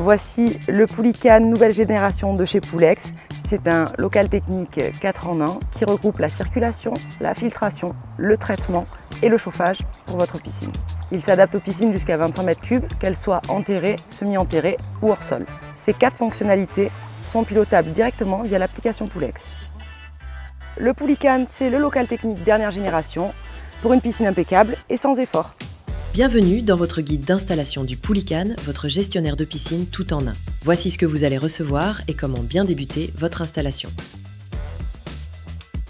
Voici le Poulican nouvelle génération de chez Poulex. C'est un local technique 4 en 1 qui regroupe la circulation, la filtration, le traitement et le chauffage pour votre piscine. Il s'adapte aux piscines jusqu'à 25 mètres cubes, qu'elles soient enterrées, semi-enterrées ou hors sol. Ces 4 fonctionnalités sont pilotables directement via l'application Poulex. Le Poulican, c'est le local technique dernière génération pour une piscine impeccable et sans effort. Bienvenue dans votre guide d'installation du Poulican, votre gestionnaire de piscine tout en un. Voici ce que vous allez recevoir et comment bien débuter votre installation.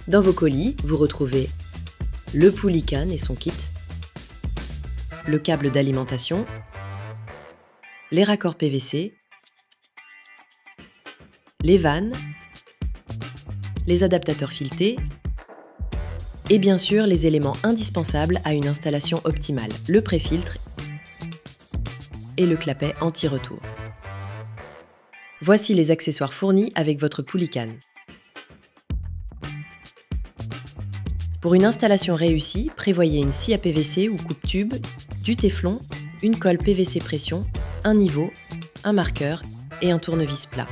Dans vos colis, vous retrouvez le Poulican et son kit, le câble d'alimentation, les raccords PVC, les vannes, les adaptateurs filetés et bien sûr les éléments indispensables à une installation optimale, le pré-filtre et le clapet anti-retour. Voici les accessoires fournis avec votre Poulican. Pour une installation réussie, prévoyez une scie à PVC ou coupe-tube, du téflon, une colle PVC pression, un niveau, un marqueur et un tournevis plat.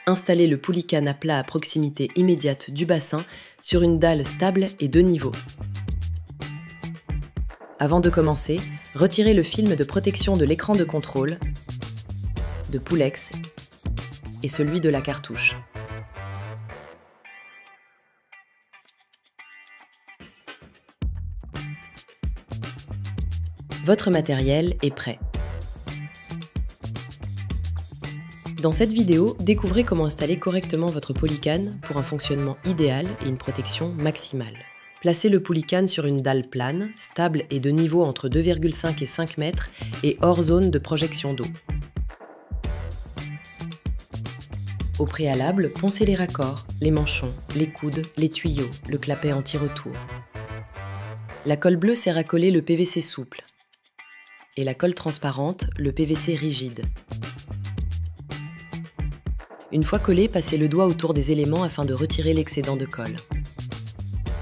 Installez le Poulican à plat à proximité immédiate du bassin sur une dalle stable et de niveau. Avant de commencer, retirez le film de protection de l'écran de contrôle de Poulex et celui de la cartouche. Votre matériel est prêt. Dans cette vidéo, découvrez comment installer correctement votre Poulican pour un fonctionnement idéal et une protection maximale. Placez le Poulican sur une dalle plane, stable et de niveau entre 2,5 et 5 mètres et hors zone de projection d'eau. Au préalable, poncez les raccords, les manchons, les coudes, les tuyaux, le clapet anti-retour. La colle bleue sert à coller le PVC souple et la colle transparente, le PVC rigide. Une fois collé, passez le doigt autour des éléments afin de retirer l'excédent de colle.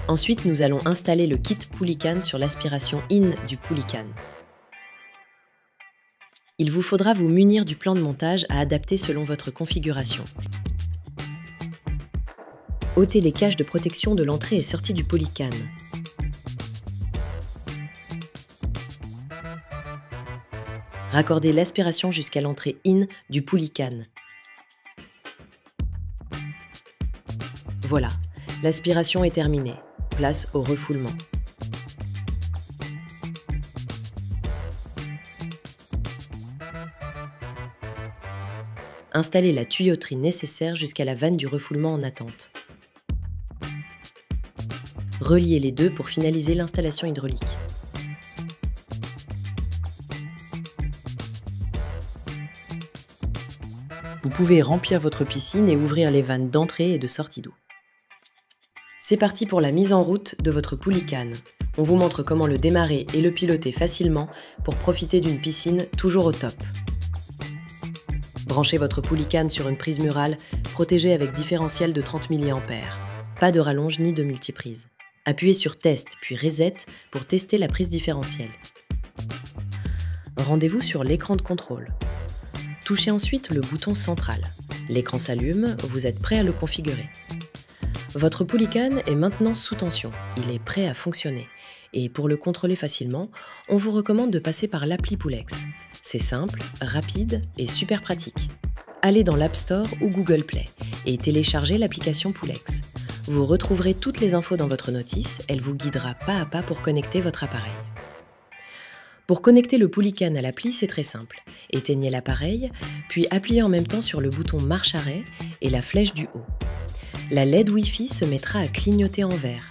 Ensuite, nous allons installer le kit Poulican sur l'aspiration IN du Poulican. Il vous faudra vous munir du plan de montage à adapter selon votre configuration. Ôtez les caches de protection de l'entrée et sortie du Poulican. Raccordez l'aspiration jusqu'à l'entrée IN du Poulican. Voilà, l'aspiration est terminée. Place au refoulement. Installez la tuyauterie nécessaire jusqu'à la vanne du refoulement en attente. Reliez les deux pour finaliser l'installation hydraulique. Vous pouvez remplir votre piscine et ouvrir les vannes d'entrée et de sortie d'eau. C'est parti pour la mise en route de votre Poulican. On vous montre comment le démarrer et le piloter facilement pour profiter d'une piscine toujours au top. Branchez votre Poulican sur une prise murale protégée avec différentiel de 30 mA. Pas de rallonge ni de multiprise. Appuyez sur Test puis Reset pour tester la prise différentielle. Rendez-vous sur l'écran de contrôle. Touchez ensuite le bouton central. L'écran s'allume, vous êtes prêt à le configurer. Votre Poulican est maintenant sous tension, il est prêt à fonctionner. Et pour le contrôler facilement, on vous recommande de passer par l'appli Poulex. C'est simple, rapide et super pratique. Allez dans l'App Store ou Google Play et téléchargez l'application Poulex. Vous retrouverez toutes les infos dans votre notice, elle vous guidera pas à pas pour connecter votre appareil. Pour connecter le Poulican à l'appli, c'est très simple. Éteignez l'appareil, puis appuyez en même temps sur le bouton marche-arrêt et la flèche du haut. La LED Wi-Fi se mettra à clignoter en vert.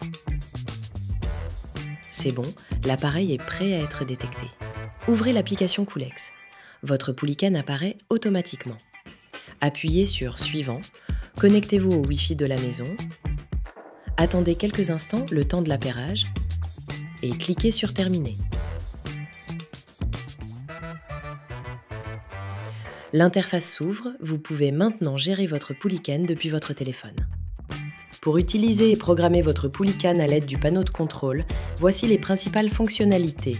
C'est bon, l'appareil est prêt à être détecté. Ouvrez l'application Poulex. Votre Poulican apparaît automatiquement. Appuyez sur Suivant, connectez-vous au Wi-Fi de la maison, attendez quelques instants le temps de l'appairage et cliquez sur Terminer. L'interface s'ouvre, vous pouvez maintenant gérer votre Poulican depuis votre téléphone. Pour utiliser et programmer votre Poulican à l'aide du panneau de contrôle, voici les principales fonctionnalités.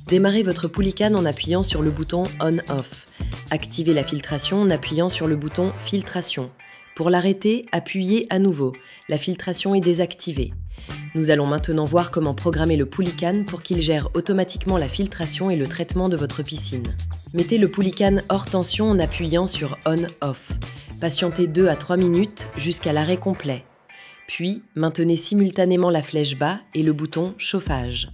Démarrez votre Poulican en appuyant sur le bouton On/Off. Activez la filtration en appuyant sur le bouton « Filtration ». Pour l'arrêter, appuyez à nouveau. La filtration est désactivée. Nous allons maintenant voir comment programmer le Poulican pour qu'il gère automatiquement la filtration et le traitement de votre piscine. Mettez le Poulican hors tension en appuyant sur On/Off. Patientez 2 à 3 minutes jusqu'à l'arrêt complet. Puis, maintenez simultanément la flèche bas et le bouton « Chauffage ».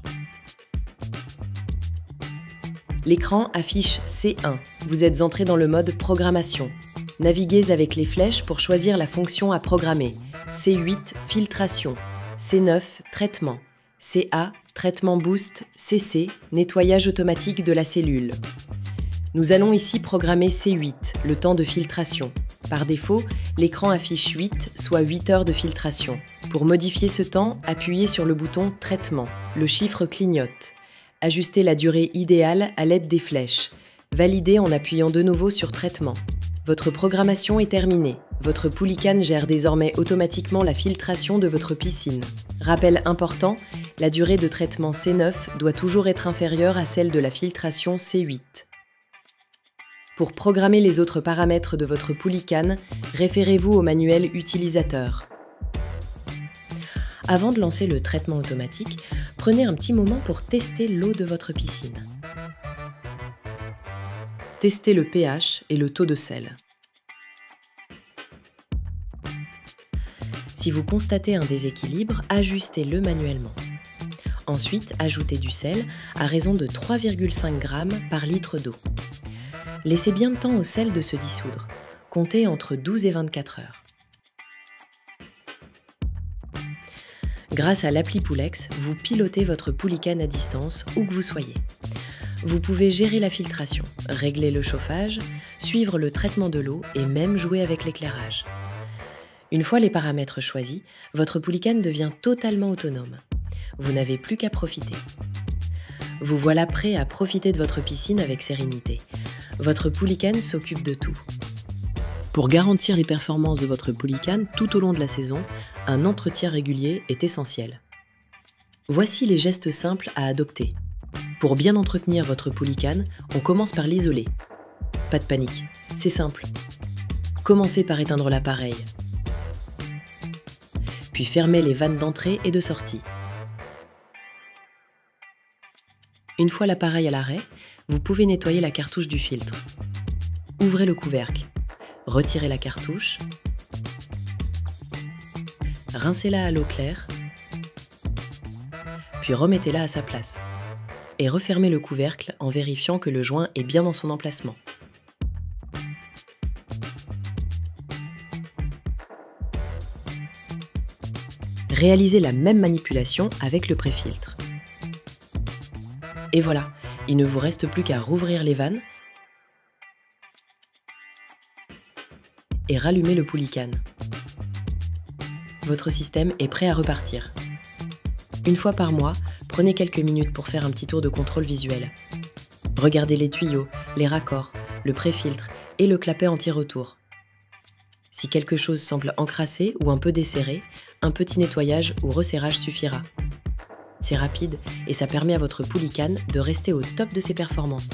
L'écran affiche C1. Vous êtes entré dans le mode Programmation. Naviguez avec les flèches pour choisir la fonction à programmer. C8, filtration. C9, traitement. CA, traitement boost. CC, nettoyage automatique de la cellule. Nous allons ici programmer C8, le temps de filtration. Par défaut, l'écran affiche 8, soit 8 heures de filtration. Pour modifier ce temps, appuyez sur le bouton Traitement. Le chiffre clignote. Ajustez la durée idéale à l'aide des flèches. Validez en appuyant de nouveau sur Traitement. Votre programmation est terminée. Votre Poulican gère désormais automatiquement la filtration de votre piscine. Rappel important, la durée de traitement C9 doit toujours être inférieure à celle de la filtration C8. Pour programmer les autres paramètres de votre Poulican, référez-vous au manuel utilisateur. Avant de lancer le traitement automatique, prenez un petit moment pour tester l'eau de votre piscine. Testez le pH et le taux de sel. Si vous constatez un déséquilibre, ajustez-le manuellement. Ensuite, ajoutez du sel à raison de 3,5 g par litre d'eau. Laissez bien de temps au sel de se dissoudre. Comptez entre 12 et 24 heures. Grâce à l'appli Poulex, vous pilotez votre Poulican à distance, où que vous soyez. Vous pouvez gérer la filtration, régler le chauffage, suivre le traitement de l'eau et même jouer avec l'éclairage. Une fois les paramètres choisis, votre Poulican devient totalement autonome. Vous n'avez plus qu'à profiter. Vous voilà prêt à profiter de votre piscine avec sérénité. Votre Poulican s'occupe de tout. Pour garantir les performances de votre Poulican tout au long de la saison, un entretien régulier est essentiel. Voici les gestes simples à adopter. Pour bien entretenir votre Poulican, on commence par l'isoler. Pas de panique, c'est simple. Commencez par éteindre l'appareil. Puis fermez les vannes d'entrée et de sortie. Une fois l'appareil à l'arrêt, vous pouvez nettoyer la cartouche du filtre. Ouvrez le couvercle, retirez la cartouche, rincez-la à l'eau claire, puis remettez-la à sa place. Et refermez le couvercle en vérifiant que le joint est bien dans son emplacement. Réalisez la même manipulation avec le pré-filtre. Et voilà, il ne vous reste plus qu'à rouvrir les vannes et rallumer le Poulican. Votre système est prêt à repartir. Une fois par mois, prenez quelques minutes pour faire un petit tour de contrôle visuel. Regardez les tuyaux, les raccords, le pré-filtre et le clapet anti-retour. Si quelque chose semble encrassé ou un peu desserré, un petit nettoyage ou resserrage suffira. C'est rapide et ça permet à votre Poulican de rester au top de ses performances.